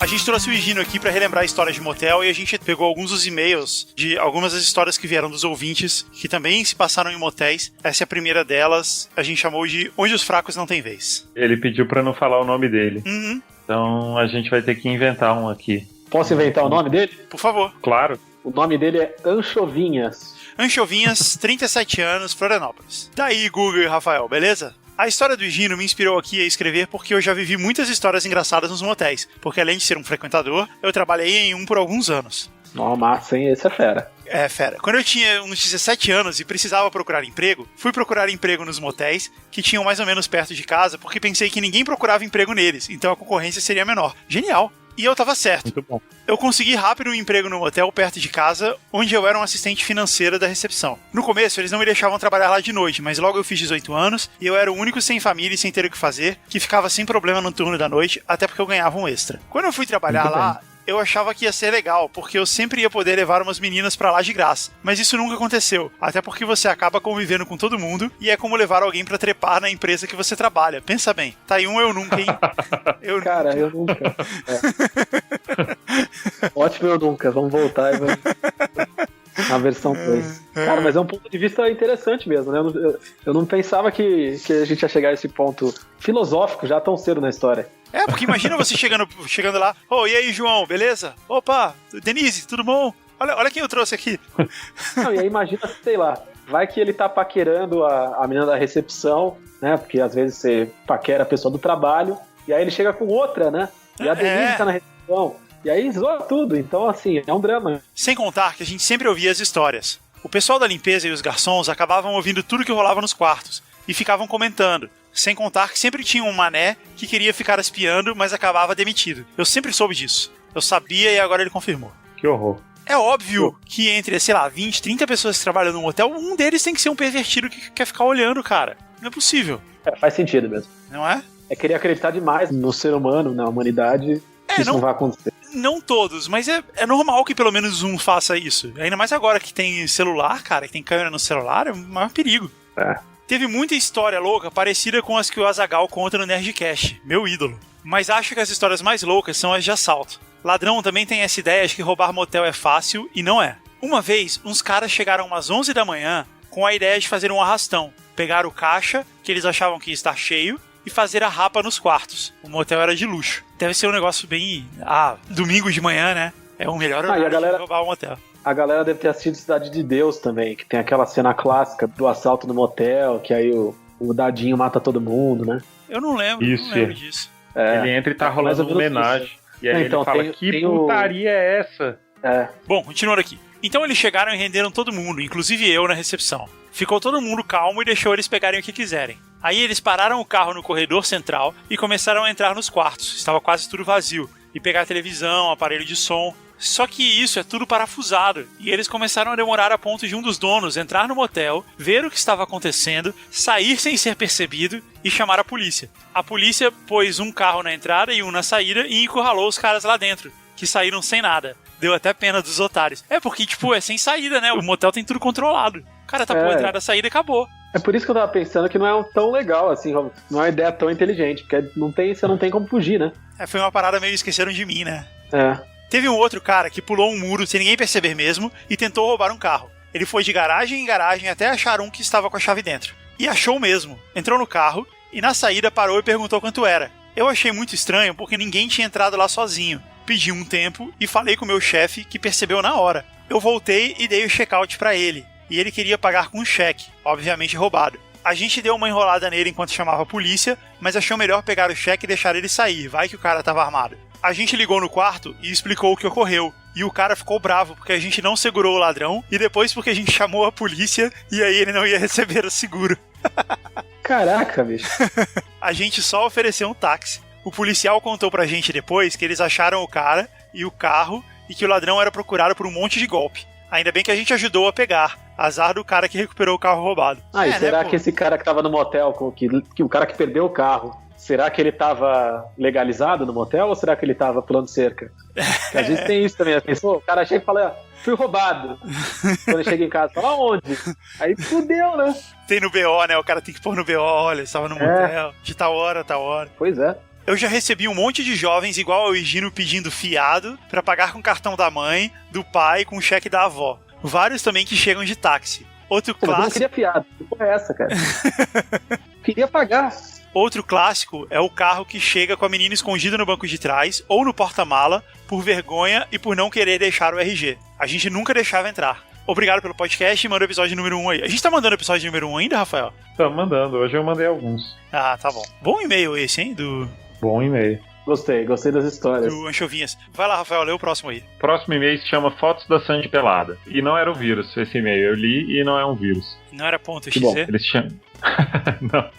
A gente trouxe o Higino aqui pra relembrar histórias de motel e a gente pegou alguns dos e-mails de algumas das histórias que vieram dos ouvintes, que também se passaram em motéis. Essa é a primeira delas, a gente chamou de Onde os Fracos Não Têm Vez. Ele pediu pra não falar o nome dele. Uhum. Então a gente vai ter que inventar um aqui. Posso inventar o nome dele? Por favor. Claro. O nome dele é Anchovinhas. Anchovinhas, 37 anos, Florianópolis. Daí, Google e Rafael, beleza? A história do Higino me inspirou aqui a escrever porque eu já vivi muitas histórias engraçadas nos motéis, porque além de ser um frequentador, eu trabalhei em um por alguns anos. Ó, massa, hein? Esse é fera. É, fera. Quando eu tinha uns 17 anos e precisava procurar emprego, fui procurar emprego nos motéis, que tinham mais ou menos perto de casa, porque pensei que ninguém procurava emprego neles, então a concorrência seria menor. Genial! E eu tava certo. Muito bom. Eu consegui rápido um emprego no motel perto de casa, onde eu era um assistente financeira da recepção. No começo, eles não me deixavam trabalhar lá de noite, mas logo eu fiz 18 anos e eu era o único sem família e sem ter o que fazer, que ficava sem problema no turno da noite, até porque eu ganhava um extra. Quando eu fui trabalhar Muito lá, bem. eu achava que ia ser legal, porque eu sempre ia poder levar umas meninas pra lá de graça. Mas isso nunca aconteceu, até porque você acaba convivendo com todo mundo e é como levar alguém pra trepar na empresa que você trabalha. Pensa bem. Tá aí um eu nunca, hein? Cara, eu nunca. Ótimo, eu nunca. Vamos voltar e vamos... na versão 2. Cara, mas é um ponto de vista interessante mesmo, né? Eu não pensava que a gente ia chegar a esse ponto filosófico já tão cedo na história. É, porque imagina você chegando lá, e aí, João, beleza? Opa, Denise, tudo bom? Olha quem eu trouxe aqui. Não, e aí imagina, sei lá, vai que ele tá paquerando a menina da recepção, né? Porque às vezes você paquera a pessoa do trabalho, e aí ele chega com outra, né? E a Denise tá na recepção. E aí zoa tudo, então assim, é um drama. Sem contar que a gente sempre ouvia as histórias. O pessoal da limpeza e os garçons acabavam ouvindo tudo que rolava nos quartos e ficavam comentando. Sem contar que sempre tinha um mané que queria ficar espiando, mas acabava demitido. Eu sempre soube disso. Eu sabia e agora ele confirmou. Que horror. É óbvio que entre, 20, 30 pessoas que trabalham num hotel, um deles tem que ser um pervertido que quer ficar olhando, cara. Não é possível. Faz sentido mesmo. Não é? É querer acreditar demais no ser humano, na humanidade, que isso não vai acontecer. Não todos, mas é normal que pelo menos um faça isso. Ainda mais agora que tem celular, cara, que tem câmera no celular, é o maior perigo. Teve muita história louca parecida com as que o Azaghal conta no Nerdcast, meu ídolo. Mas acho que as histórias mais loucas são as de assalto. Ladrão também tem essa ideia de que roubar motel é fácil, e não é. Uma vez, uns caras chegaram umas 11 da manhã com a ideia de fazer um arrastão. Pegar o caixa, que eles achavam que ia estar cheio, e fazer a rapa nos quartos. O motel era de luxo. Deve ser um negócio bem... domingo de manhã, né? É o melhor horário de roubar um motel. A galera deve ter assistido Cidade de Deus também, que tem aquela cena clássica do assalto no motel, que aí o Dadinho mata todo mundo, né? Eu não lembro, disso. Ele entra e tá rolando uma homenagem. E aí ele fala, que putaria é essa? Bom, continuando aqui. Então eles chegaram e renderam todo mundo, inclusive eu na recepção. Ficou todo mundo calmo e deixou eles pegarem o que quiserem. Aí eles pararam o carro no corredor central e começaram a entrar nos quartos. Estava quase tudo vazio. E pegar televisão, aparelho de som. Só que isso é tudo parafusado. E eles começaram a demorar a ponto de um dos donos entrar no motel, ver o que estava acontecendo, sair sem ser percebido e chamar a polícia. A polícia pôs um carro na entrada e um na saída e encurralou os caras lá dentro, que saíram sem nada. Deu até pena dos otários. É porque, é sem saída, né? O motel tem tudo controlado. O cara tapou a entrada, a saída e acabou. É por isso que eu tava pensando que não é tão legal, assim, não é uma ideia tão inteligente, porque você não tem como fugir, né? Foi uma parada meio esqueceram de mim, né? Teve um outro cara que pulou um muro sem ninguém perceber mesmo e tentou roubar um carro. Ele foi de garagem em garagem até achar um que estava com a chave dentro. E achou mesmo. Entrou no carro e na saída parou e perguntou quanto era. Eu achei muito estranho porque ninguém tinha entrado lá sozinho. Pedi um tempo e falei com o meu chefe, que percebeu na hora. Eu voltei e dei o check-out pra ele. E ele queria pagar com um cheque, obviamente roubado. A gente deu uma enrolada nele enquanto chamava a polícia, mas achou melhor pegar o cheque e deixar ele sair, vai que o cara tava armado. A gente ligou no quarto e explicou o que ocorreu. E o cara ficou bravo porque a gente não segurou o ladrão e depois porque a gente chamou a polícia e aí ele não ia receber o seguro. Caraca, bicho. A gente só ofereceu um táxi. O policial contou pra gente depois que eles acharam o cara e o carro e que o ladrão era procurado por um monte de golpe. Ainda bem que a gente ajudou a pegar. Azar do cara que recuperou o carro roubado. E será que esse cara que tava no motel, que o cara que perdeu o carro, será que ele tava legalizado no motel ou será que ele tava pulando cerca? Porque a gente tem isso também. A pessoa, o cara chega e fala, fui roubado. Quando chega em casa, fala, onde? Aí fudeu, né? Tem no BO, né? O cara tem que pôr no BO, olha, estava no motel, de tal hora, tal hora. Pois é. Eu já recebi um monte de jovens igual ao Higino pedindo fiado pra pagar com o cartão da mãe, do pai, com o cheque da avó. Vários também que chegam de táxi. Outro clássico... Eu não queria fiado. Que porra é essa, cara? Queria pagar. Outro clássico é o carro que chega com a menina escondida no banco de trás ou no porta-mala por vergonha e por não querer deixar o RG. A gente nunca deixava entrar. Obrigado pelo podcast e manda o episódio número 1 aí. A gente tá mandando o episódio número 1 ainda, Rafael? Tá mandando. Hoje eu mandei alguns. Ah, tá bom. Bom e-mail esse, hein? Bom e-mail. Gostei das histórias. Do Anchovinhas. Vai lá, Rafael, lê o próximo aí. Próximo e-mail se chama Fotos da Sandy Pelada. E não era um vírus esse e-mail. Eu li e não é um vírus. Não era ponto .exe? Eles chamam... Não.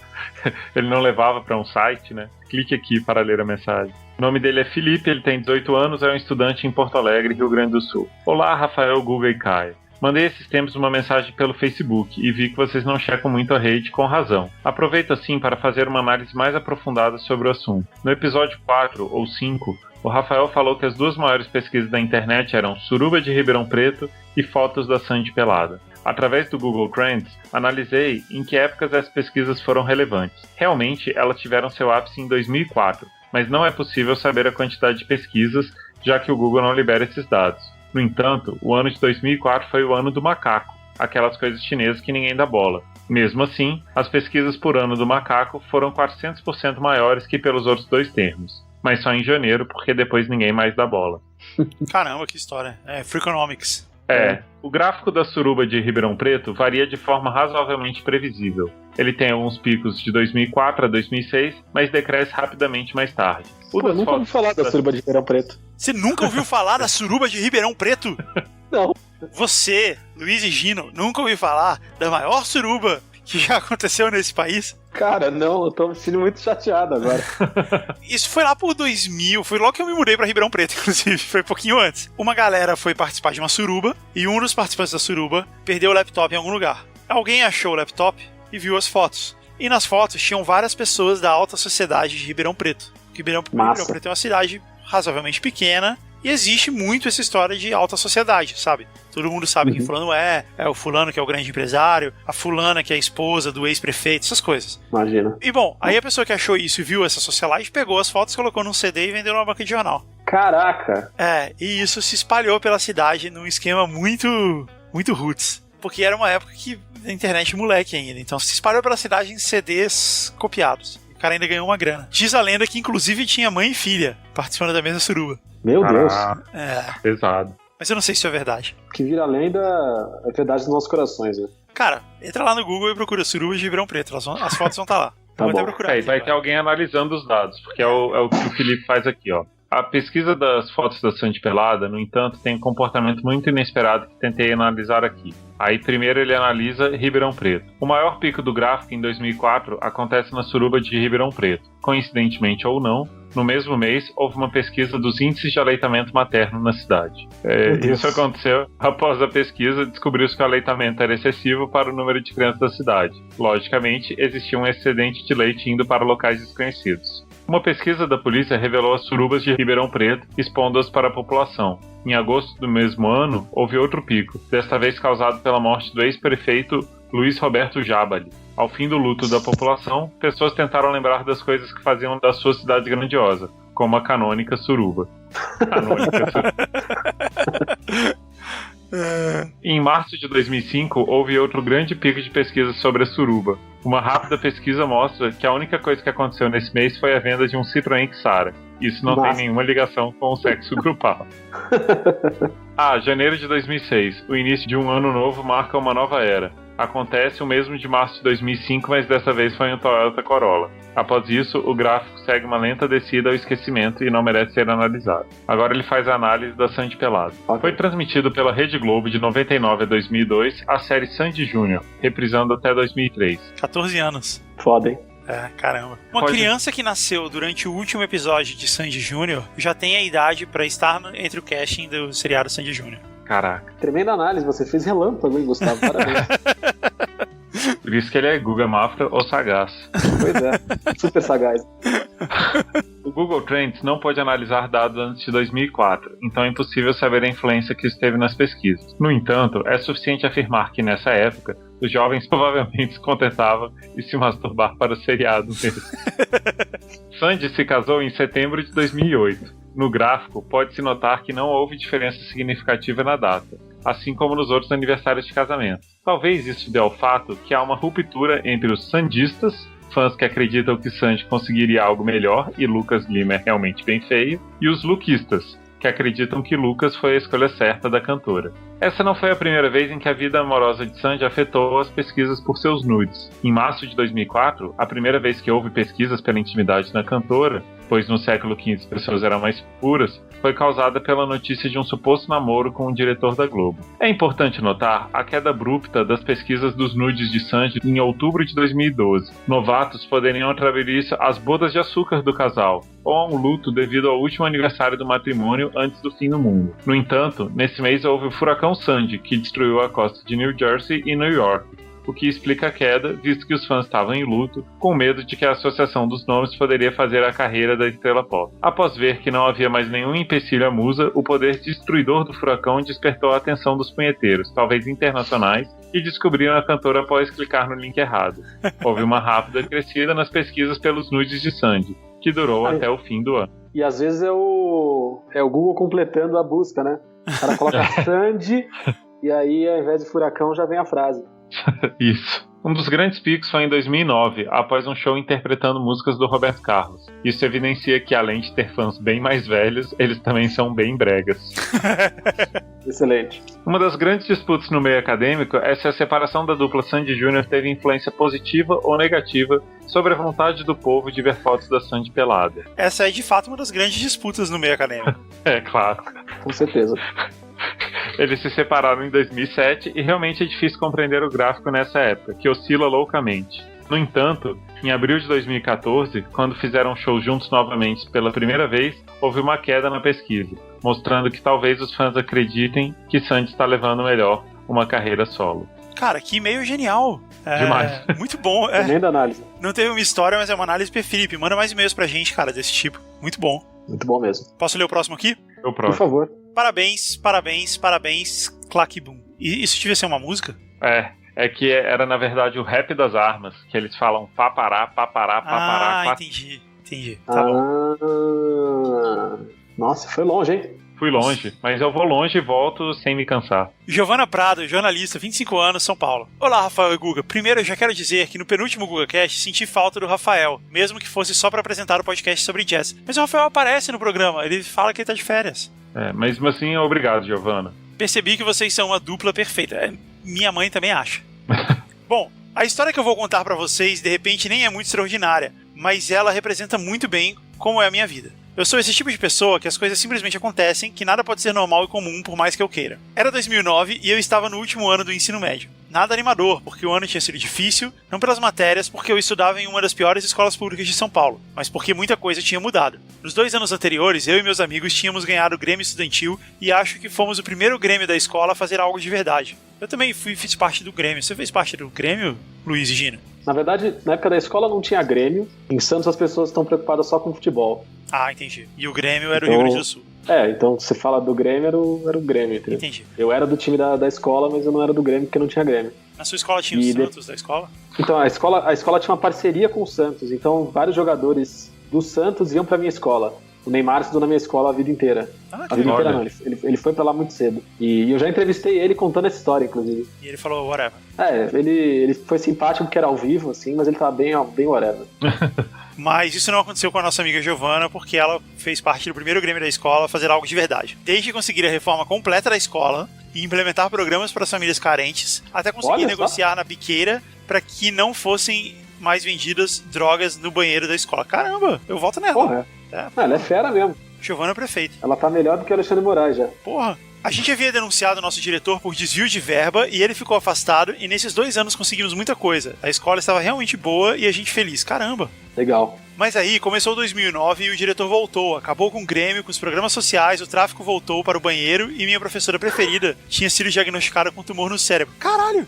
Ele não levava para um site, né? Clique aqui para ler a mensagem. O nome dele é Felipe, ele tem 18 anos, é um estudante em Porto Alegre, Rio Grande do Sul. Olá, Rafael, Guga e Caio. Mandei esses tempos uma mensagem pelo Facebook e vi que vocês não checam muito a rede, com razão. Aproveito assim para fazer uma análise mais aprofundada sobre o assunto. No episódio 4 ou 5, o Rafael falou que as duas maiores pesquisas da internet eram Suruba de Ribeirão Preto e fotos da Sandy pelada. Através do Google Trends, analisei em que épocas as pesquisas foram relevantes. Realmente, elas tiveram seu ápice em 2004, mas não é possível saber a quantidade de pesquisas, já que o Google não libera esses dados. No entanto, o ano de 2004 foi o ano do macaco, aquelas coisas chinesas que ninguém dá bola. Mesmo assim, as pesquisas por ano do macaco foram 400% maiores que pelos outros dois termos. Mas só em janeiro, porque depois ninguém mais dá bola. Caramba, que história. É Freakonomics. O gráfico da Suruba de Ribeirão Preto varia de forma razoavelmente previsível. Ele tem alguns picos de 2004 a 2006, mas decresce rapidamente mais tarde. Eu nunca ouvi falar da Suruba de Ribeirão Preto. Você nunca ouviu falar da Suruba de Ribeirão Preto? Não. Você, Luiz e Gino, nunca ouviu falar da maior suruba que já aconteceu nesse país? Cara, não, eu tô me sentindo muito chateado agora. Isso foi lá por 2000, foi logo que eu me mudei pra Ribeirão Preto, inclusive, foi um pouquinho antes. Uma galera foi participar de uma suruba e um dos participantes da suruba perdeu o laptop em algum lugar. Alguém achou o laptop e viu as fotos. E nas fotos tinham várias pessoas da alta sociedade de Ribeirão Preto. Ribeirão Preto é uma cidade razoavelmente pequena e existe muito essa história de alta sociedade, sabe? Todo mundo sabe quem fulano é o fulano que é o grande empresário, a fulana que é a esposa do ex-prefeito, essas coisas. Imagina. E bom, aí a pessoa que achou isso e viu essa socialite pegou as fotos, colocou num CD e vendeu numa banca de jornal. Caraca! E isso se espalhou pela cidade num esquema muito roots. Porque era uma época que a internet moleque ainda, então se espalhou pela cidade em CDs copiados. O cara ainda ganhou uma grana. Diz a lenda que inclusive tinha mãe e filha participando da mesma suruba. Meu Deus! Pesado. Mas eu não sei se isso é verdade. Que vira lenda é verdade nos nossos corações, né? Cara, entra lá no Google e procura Suruba de Ribeirão Preto. As fotos vão estar lá. Tá bom. Procurar, e vai ter alguém analisando os dados, porque é o que o Felipe faz aqui, ó. A pesquisa das fotos da Sandy pelada, no entanto, tem um comportamento muito inesperado que tentei analisar aqui. Aí primeiro ele analisa Ribeirão Preto. O maior pico do gráfico em 2004 acontece na suruba de Ribeirão Preto. Coincidentemente ou não, no mesmo mês houve uma pesquisa dos índices de aleitamento materno na cidade. Isso aconteceu após a pesquisa, descobriu-se que o aleitamento era excessivo para o número de crianças da cidade. Logicamente, existia um excedente de leite indo para locais desconhecidos. Uma pesquisa da polícia revelou as surubas de Ribeirão Preto, expondo-as para a população. Em agosto do mesmo ano, houve outro pico, desta vez causado pela morte do ex-prefeito Luiz Roberto Jabali. Ao fim do luto da população, pessoas tentaram lembrar das coisas que faziam da sua cidade grandiosa, como a canônica suruba. Em março de 2005, houve outro grande pico de pesquisa sobre a suruba. Uma rápida pesquisa mostra que a única coisa que aconteceu nesse mês foi a venda de um Citroën Xara. Isso não tem nenhuma ligação com o sexo grupal. Janeiro de 2006. O início de um ano novo marca uma nova era. Acontece o mesmo de março de 2005, mas dessa vez foi um Toyota Corolla. Após isso, o gráfico segue uma lenta descida ao esquecimento e não merece ser analisado. Agora ele faz a análise da Sandy pelada. Foi transmitido pela Rede Globo de 99 a 2002 a série Sandy Júnior, reprisando até 2003. 14 anos. Foda, hein? Caramba. Uma criança que nasceu durante o último episódio de Sandy Júnior já tem a idade pra estar entre o casting do seriado Sandy Júnior. Caraca. Tremenda análise, você fez relâmpago, hein, Gustavo? Parabéns. Por isso que ele é Guga Mafra ou sagaz. Pois é, super sagaz. O Google Trends não pode analisar dados antes de 2004, então é impossível saber a influência que isso teve nas pesquisas. No entanto, é suficiente afirmar que nessa época, Os jovens provavelmente se contentavam de se masturbar para o seriado mesmo. Sandy se casou em setembro de 2008. No gráfico, pode-se notar que não houve diferença significativa na data, assim como nos outros aniversários de casamento. Talvez isso dê ao fato que há uma ruptura entre os sandistas, fãs que acreditam que Sandy conseguiria algo melhor e Lucas Lima é realmente bem feio, e os luquistas, que acreditam que Lucas foi a escolha certa da cantora. Essa não foi a primeira vez em que a vida amorosa de Sandy afetou as pesquisas por seus nudes. Em março de 2004, a primeira vez que houve pesquisas pela intimidade da cantora, pois no século XV as pessoas eram mais puras, foi causada pela notícia de um suposto namoro com um diretor da Globo. É importante notar a queda abrupta das pesquisas dos nudes de Sandy em outubro de 2012. Novatos poderiam atribuir isso às bodas de açúcar do casal, ou a um luto devido ao último aniversário do matrimônio antes do fim do mundo. No entanto, nesse mês houve o furacão Sandy, que destruiu a costa de New Jersey e New York, o que explica a queda, visto que os fãs estavam em luto, com medo de que a associação dos nomes poderia fazer a carreira da estrela pop. Após ver que não havia mais nenhum empecilho à musa, o poder destruidor do furacão despertou a atenção dos punheteiros, talvez internacionais, que descobriram a cantora após clicar no link errado. Houve uma rápida crescida nas pesquisas pelos nudes de Sandy, que durou até o fim do ano. E às vezes é o Google completando a busca, né? O cara coloca Sandy e aí ao invés de furacão já vem a frase. Isso. Um dos grandes picos foi em 2009, após um show interpretando músicas do Roberto Carlos. Isso evidencia que, além de ter fãs bem mais velhos, eles também são bem bregas. Excelente. Uma das grandes disputas no meio acadêmico é se a separação da dupla Sandy Júnior teve influência positiva ou negativa sobre a vontade do povo de ver fotos da Sandy pelada. Essa é, de fato, uma das grandes disputas no meio acadêmico. É, claro. Com certeza. Eles se separaram em 2007 e realmente é difícil compreender o gráfico nessa época, que oscila loucamente. No entanto, em abril de 2014, quando fizeram shows juntos novamente pela primeira vez, houve uma queda na pesquisa, mostrando que talvez os fãs acreditem que Sandy está levando melhor uma carreira solo. Cara, que e-mail genial. Demais. Muito bom. Tremenda análise. Não teve uma história, mas é uma análise per Felipe. Manda mais e-mails pra gente, cara, desse tipo. Muito bom. Muito bom mesmo. Posso ler o próximo aqui? O próximo. Por favor. Parabéns, parabéns, parabéns, claque boom. E isso devia ser uma música? É que era na verdade o rap das armas, que eles falam papará, papará, papará. Entendi. Tá bom. Nossa, foi longe, hein? Fui longe, mas eu vou longe e volto sem me cansar. Giovana Prado, jornalista, 25 anos, São Paulo. Olá, Rafael e Guga. Primeiro, eu já quero dizer que no penúltimo GugaCast senti falta do Rafael, mesmo que fosse só pra apresentar o podcast sobre jazz. Mas o Rafael aparece no programa, ele fala que ele tá de férias. Mas assim, obrigado, Giovana. Percebi que vocês são uma dupla perfeita. Minha mãe também acha. Bom, a história que eu vou contar pra vocês, de repente, nem é muito extraordinária, mas ela representa muito bem como é a minha vida. Eu sou esse tipo de pessoa que as coisas simplesmente acontecem, que nada pode ser normal e comum por mais que eu queira. Era 2009 e eu estava no último ano do ensino médio. Nada animador, porque o ano tinha sido difícil, não pelas matérias, porque eu estudava em uma das piores escolas públicas de São Paulo, mas porque muita coisa tinha mudado. Nos 2 anos anteriores, eu e meus amigos tínhamos ganhado o Grêmio Estudantil e acho que fomos o primeiro Grêmio da escola a fazer algo de verdade. Eu também fiz parte do Grêmio. Você fez parte do Grêmio, Luiz e Gina? Na verdade, na época da escola não tinha Grêmio. Em Santos as pessoas estão preocupadas só com futebol. Ah, entendi. E o Grêmio era o Rio Grande do Sul. Então você fala do Grêmio, era o Grêmio, entendeu? Entendi. Eu era do time da escola, mas eu não era do Grêmio porque não tinha Grêmio. Na sua escola tinha os Santos da escola? Então, a escola tinha uma parceria com o Santos. Então, vários jogadores do Santos iam pra minha escola. O Neymar estudou na minha escola a vida inteira. A vida inteira não, ele foi pra lá muito cedo. E eu já entrevistei ele contando essa história, inclusive. E ele falou whatever. Ele foi simpático porque era ao vivo, assim, mas ele tava bem whatever. Mas isso não aconteceu com a nossa amiga Giovana, porque ela fez parte do primeiro Grêmio da escola a fazer algo de verdade. Desde conseguir a reforma completa da escola e implementar programas para as famílias carentes, até conseguir negociar na biqueira para que não fossem mais vendidas drogas no banheiro da escola. Caramba, eu volto nela. Porra. Ela é fera mesmo. Giovana é prefeita. Ela tá melhor do que o Alexandre Moraes já. Porra. A gente havia denunciado o nosso diretor por desvio de verba e ele ficou afastado, e nesses 2 anos conseguimos muita coisa. A escola estava realmente boa e a gente feliz. Caramba. Legal. Mas aí começou 2009 e o diretor voltou, acabou com o Grêmio, com os programas sociais, o tráfico voltou para o banheiro e minha professora preferida tinha sido diagnosticada com tumor no cérebro. Caralho,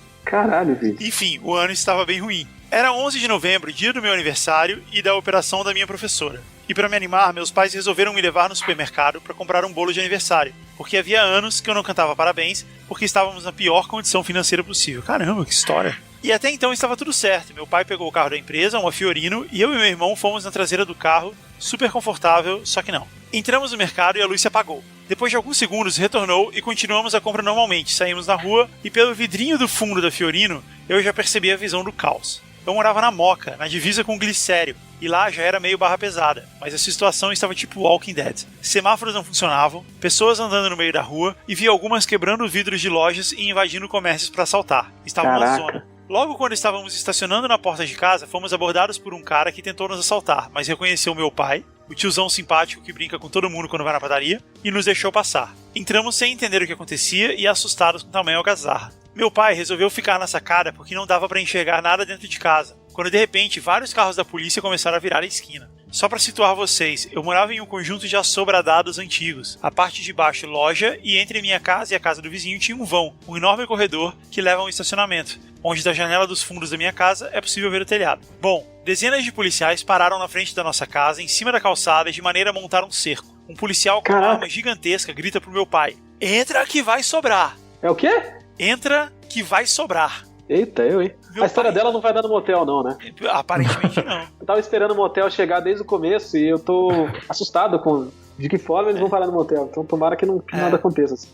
filho. Enfim, o ano estava bem ruim. Era 11 de novembro, dia do meu aniversário e da operação da minha professora. E para me animar, meus pais resolveram me levar no supermercado para comprar um bolo de aniversário. porque havia anos que eu não cantava parabéns, porque estávamos na pior condição financeira possível. Caramba, que história. E até então estava tudo certo. Meu pai pegou o carro da empresa, uma Fiorino, e eu e meu irmão fomos na traseira do carro, super confortável, só que não. Entramos no mercado e a luz se apagou. Depois de alguns segundos, retornou e continuamos a compra normalmente. Saímos na rua e pelo vidrinho do fundo da Fiorino, eu já percebi a visão do caos. Eu morava na Moca, na divisa com Glicério, e lá já era meio barra pesada, mas a situação estava tipo Walking Dead. Semáforos não funcionavam, pessoas andando no meio da rua, e vi algumas quebrando vidros de lojas e invadindo comércios para assaltar. Estava uma zona. Logo quando estávamos estacionando na porta de casa, fomos abordados por um cara que tentou nos assaltar, mas reconheceu meu pai, o tiozão simpático que brinca com todo mundo quando vai na padaria, e nos deixou passar. Entramos sem entender o que acontecia e assustados com tamanha algazarra. Meu pai resolveu ficar na sacada porque não dava para enxergar nada dentro de casa, quando de repente vários carros da polícia começaram a virar a esquina. Só para situar vocês, eu morava em um conjunto de assobradados antigos. A parte de baixo loja e entre minha casa e a casa do vizinho tinha um vão, um enorme corredor que leva a um estacionamento, onde da janela dos fundos da minha casa é possível ver o telhado. Bom, dezenas de policiais pararam na frente da nossa casa, em cima da calçada, de maneira a montar um cerco. Um policial com uma arma gigantesca grita pro meu pai: "Entra que vai sobrar!" É o quê? Entra que vai sobrar. Eita, eu, hein? A história dela não vai dar no motel, não, né? Aparentemente não. Eu tava esperando o motel chegar desde o começo e eu tô assustado com de que forma eles vão parar no motel. Então tomara que nada aconteça. Assim.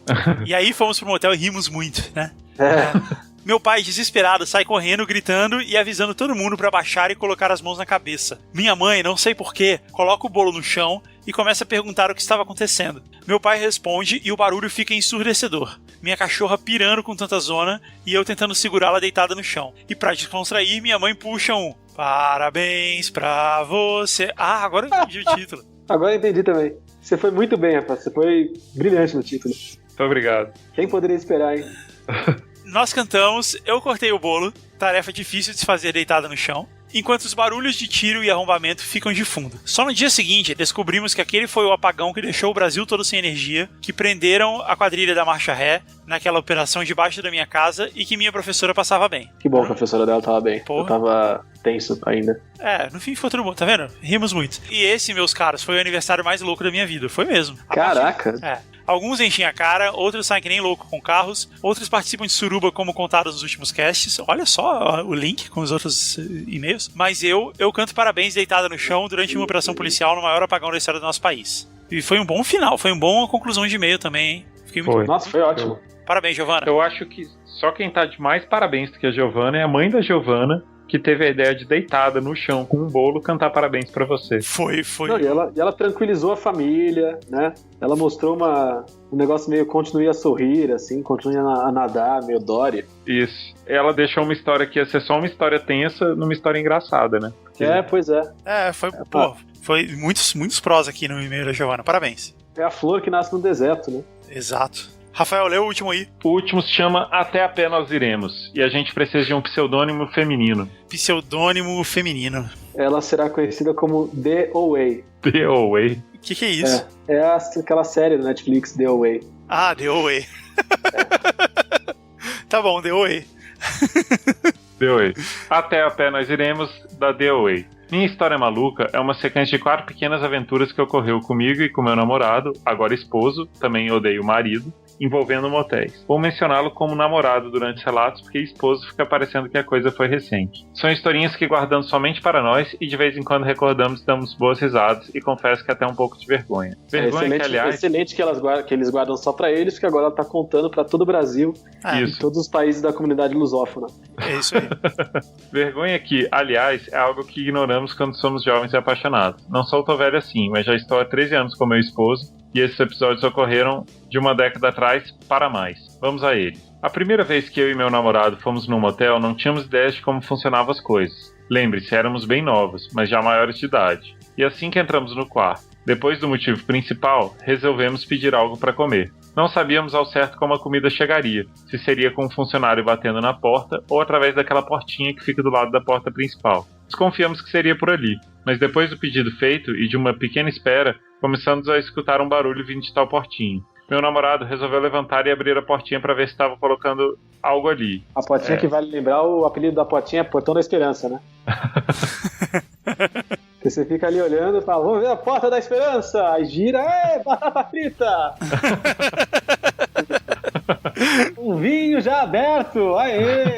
E aí fomos pro motel e rimos muito, né? Meu pai, desesperado, sai correndo, gritando e avisando todo mundo pra baixar e colocar as mãos na cabeça. Minha mãe, não sei porquê, coloca o bolo no chão e começa a perguntar o que estava acontecendo. Meu pai responde e o barulho fica ensurdecedor. Minha cachorra pirando com tanta zona e eu tentando segurá-la deitada no chão. E pra descontrair, minha mãe puxa um "Parabéns pra você". Ah, agora eu entendi o título. Agora eu entendi também. Você foi muito bem, rapaz. Você foi brilhante no título. Muito obrigado. Quem poderia esperar, hein? Nós cantamos, eu cortei o bolo, tarefa difícil de se fazer deitada no chão, enquanto os barulhos de tiro e arrombamento ficam de fundo. Só no dia seguinte, descobrimos que aquele foi o apagão que deixou o Brasil todo sem energia, que prenderam a quadrilha da Marcha Ré naquela operação debaixo da minha casa e que minha professora passava bem. Que bom, a professora dela tava bem. Porra. Eu tava tenso ainda. No fim ficou tudo bom, tá vendo? Rimos muito. E esse, meus caros, foi o aniversário mais louco da minha vida, foi mesmo. Caraca! Alguns enchem a cara, outros saem que nem louco com carros, outros participam de suruba como contado nos últimos casts. Olha só o link com os outros e-mails. Mas eu canto parabéns deitada no chão durante uma operação policial no maior apagão da história do nosso país. E foi um bom final, foi uma boa conclusão de e-mail também, hein? Fiquei muito... Nossa, foi ótimo. Parabéns, Giovana. Eu acho que só quem tá de mais parabéns do que a Giovana é a mãe da Giovana, que teve a ideia de deitada no chão com um bolo cantar parabéns pra você. Foi. Não, e ela tranquilizou a família, né? Ela mostrou um negócio meio continue a sorrir, assim, continue a nadar, meio Dory. Isso. Ela deixou uma história que ia ser só uma história tensa numa história engraçada, né? Pois é. Foi muitos prós aqui no e-mail da Giovana. Parabéns. É a flor que nasce no deserto, né? Exato. Rafael, lê o último aí. O último se chama Até a Pé Nós Iremos, e a gente precisa de um pseudônimo feminino. Pseudônimo feminino. Ela será conhecida como The Away. The Away? O que é isso? Aquela série da Netflix, The Away. Ah, The Away. Tá bom, The Away. The Away. Até a Pé Nós Iremos, da The Away. Minha história maluca é uma sequência de 4 pequenas aventuras que ocorreu comigo e com meu namorado, agora esposo, também odeio marido, envolvendo motéis. Vou mencioná-lo como namorado durante os relatos porque esposo fica parecendo que a coisa foi recente. São historinhas que guardamos somente para nós e de vez em quando recordamos e damos boas risadas e confesso que até um pouco de vergonha. Vergonha que, aliás... Excelente que eles guardam só para eles, porque agora ela tá contando para todo o Brasil e todos os países da comunidade lusófona. É isso aí. Vergonha que, aliás, é algo que ignoramos quando somos jovens e apaixonados. Não sou tão velho assim, mas já estou há 13 anos com meu esposo e esses episódios ocorreram de uma década atrás para mais. Vamos a ele. A primeira vez que eu e meu namorado fomos num motel, não tínhamos ideia de como funcionavam as coisas. Lembre-se, éramos bem novos, mas já maiores de idade. E assim que entramos no quarto, depois do motivo principal, resolvemos pedir algo para comer. Não sabíamos ao certo como a comida chegaria, se seria com um funcionário batendo na porta ou através daquela portinha que fica do lado da porta principal. Desconfiamos que seria por ali, mas depois do pedido feito e de uma pequena espera, começamos a escutar um barulho vindo de tal portinha. Meu namorado resolveu levantar e abrir a portinha para ver se estava colocando algo ali. A portinha que vale lembrar, o apelido da portinha é Portão da Esperança, né? Porque você fica ali olhando e fala, vamos ver a Porta da Esperança! Aí gira, batata frita! Um vinho já aberto, aê!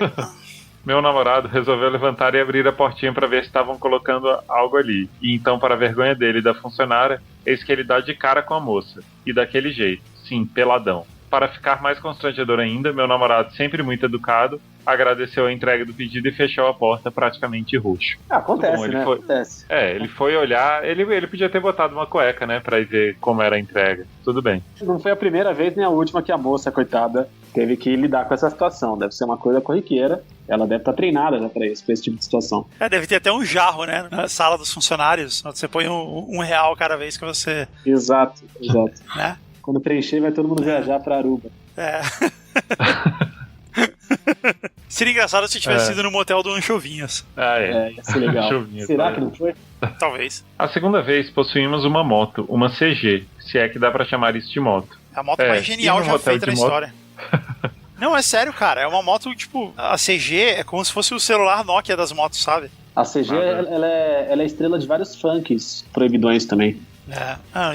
Meu namorado resolveu levantar e abrir a portinha para ver se estavam colocando algo ali. E então, para a vergonha dele e da funcionária, eis que ele dá de cara com a moça. E daquele jeito, sim, peladão. Para ficar mais constrangedor ainda, meu namorado, sempre muito educado, agradeceu a entrega do pedido e fechou a porta praticamente roxo. Acontece, bom, né? Acontece. Ele foi olhar, ele podia ter botado uma cueca, né, pra ir ver como era a entrega. Tudo bem. Não foi a primeira vez nem a última que a moça, coitada, teve que lidar com essa situação. Deve ser uma coisa corriqueira. Ela deve estar treinada, né, pra esse tipo de situação. Deve ter até um jarro, né, na sala dos funcionários. Você põe R$1 cada vez que você... Exato. Né? Quando preencher, vai todo mundo viajar pra Aruba. Seria engraçado se tivesse sido no motel do Anchovinhas. Ia ser legal. Será que não foi? Talvez. A segunda vez possuímos uma moto, uma CG, se é que dá pra chamar isso de moto. É a moto mais genial já feita na história. Não, é sério, cara. É uma moto, tipo... A CG é como se fosse o celular Nokia das motos, sabe? A CG, ela é estrela de vários funks proibidões também.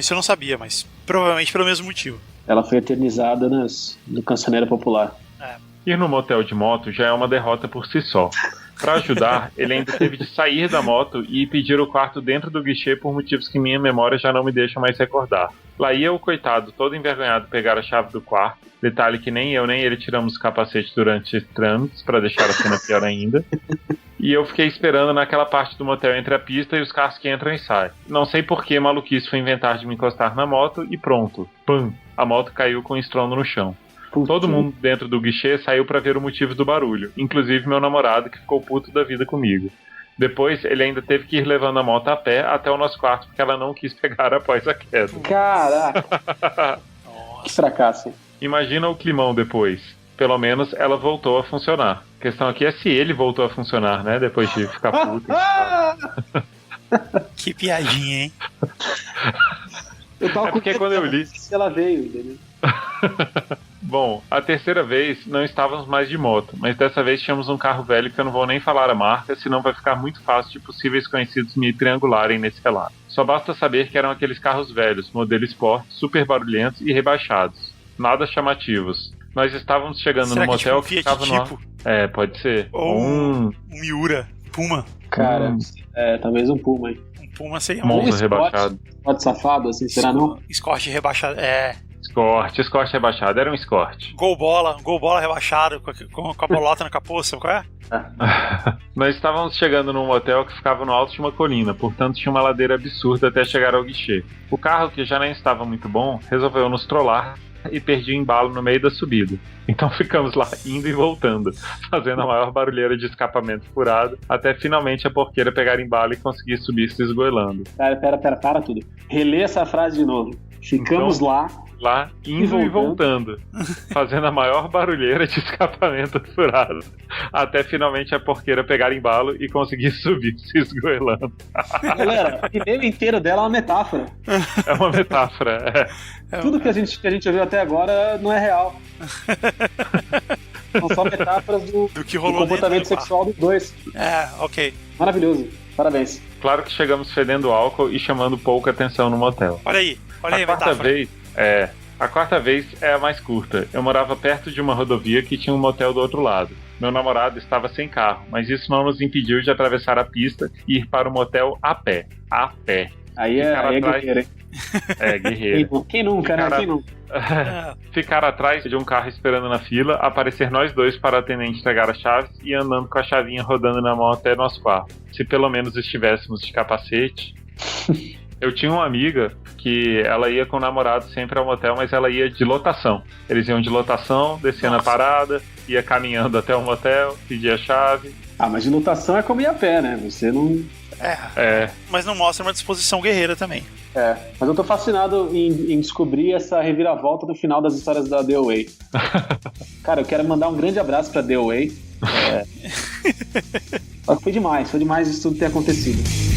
Isso eu não sabia, mas provavelmente pelo mesmo motivo. Ela foi eternizada no Cancioneiro Popular. Ir no motel de moto já é uma derrota por si só. Para ajudar, ele ainda teve de sair da moto e pedir o quarto dentro do guichê por motivos que minha memória já não me deixa mais recordar. Lá ia o coitado, todo envergonhado, pegar a chave do quarto. Detalhe que nem eu nem ele tiramos o capacete durante os trâmites, para deixar a cena pior ainda. E eu fiquei esperando naquela parte do motel entre a pista e os carros que entram e saem. Não sei por que maluquice foi inventar de me encostar na moto e pronto. Pam! A moto caiu com um estrondo no chão. Todo mundo dentro do guichê saiu pra ver o motivo do barulho, inclusive meu namorado, que ficou puto da vida comigo. Depois, ele ainda teve que ir levando a moto a pé até o nosso quarto, porque ela não quis pegar após a queda. Caraca! Que fracasso. Imagina o climão depois. Pelo menos ela voltou a funcionar. A questão aqui é se ele voltou a funcionar, né? Depois de ficar puto. Que piadinha, hein? Eu tava porque quando eu li... Se ela veio, entendeu? Bom, a terceira vez não estávamos mais de moto, mas dessa vez tínhamos um carro velho que eu não vou nem falar a marca, senão vai ficar muito fácil de possíveis conhecidos me triangularem nesse relato. Só basta saber que eram aqueles carros velhos, modelo Sport, super barulhentos e rebaixados. Nada chamativos. Nós estávamos chegando no motel que ficava no... pode ser. Ou um Miura, Puma. Cara, talvez um Puma, hein? Um Puma seria Monza rebaixado. Pode safado, assim, será não? Escort rebaixado, Escort rebaixado, era um Escort. Gol bola rebaixado, com a bolota na capô, sabe qual é? Nós estávamos chegando num motel que ficava no alto de uma colina, portanto tinha uma ladeira absurda até chegar ao guichê. O carro, que já nem estava muito bom, resolveu nos trollar e perdi o embalo no meio da subida. Então ficamos lá indo e voltando, fazendo a maior barulheira de escapamento furado, até finalmente a porqueira pegar embalo e conseguir subir se esgoelando. Para tudo. Relê essa frase de novo. Ficamos então, lá indo e voltando, fazendo a maior barulheira de escapamento furado, até finalmente a porqueira pegar embalo e conseguir subir se esgoelando. Galera, o pneu inteiro dela é uma metáfora. É uma metáfora, Tudo que a gente ouviu até agora não é real. São só metáforas do que rolou do comportamento sexual dos dois. Ok. Maravilhoso, parabéns. Claro que chegamos fedendo álcool e chamando pouca atenção no motel. Olha aí, a quarta vez é a mais curta. Eu morava perto de uma rodovia que tinha um motel do outro lado. Meu namorado estava sem carro, mas isso não nos impediu de atravessar a pista e ir para o motel a pé. A pé. Aí é guerreiro, hein? Guerreiro. Quem nunca, né? Quem nunca? Ficar atrás de um carro esperando na fila, aparecer nós dois para o atendente entregar as chaves e andando com a chavinha rodando na mão até nosso quarto. Se pelo menos estivéssemos de capacete. Eu tinha uma amiga que ela ia com o namorado sempre ao motel, mas ela ia de lotação. Eles iam de lotação, descia na parada, ia caminhando até o motel, pedia a chave. Mas de lotação é como ir a pé, né? Você não... Mas não mostra uma disposição guerreira também. Mas eu tô fascinado em descobrir essa reviravolta no final das histórias da The Away. Cara, eu quero mandar um grande abraço pra The Away. Foi demais isso tudo ter acontecido.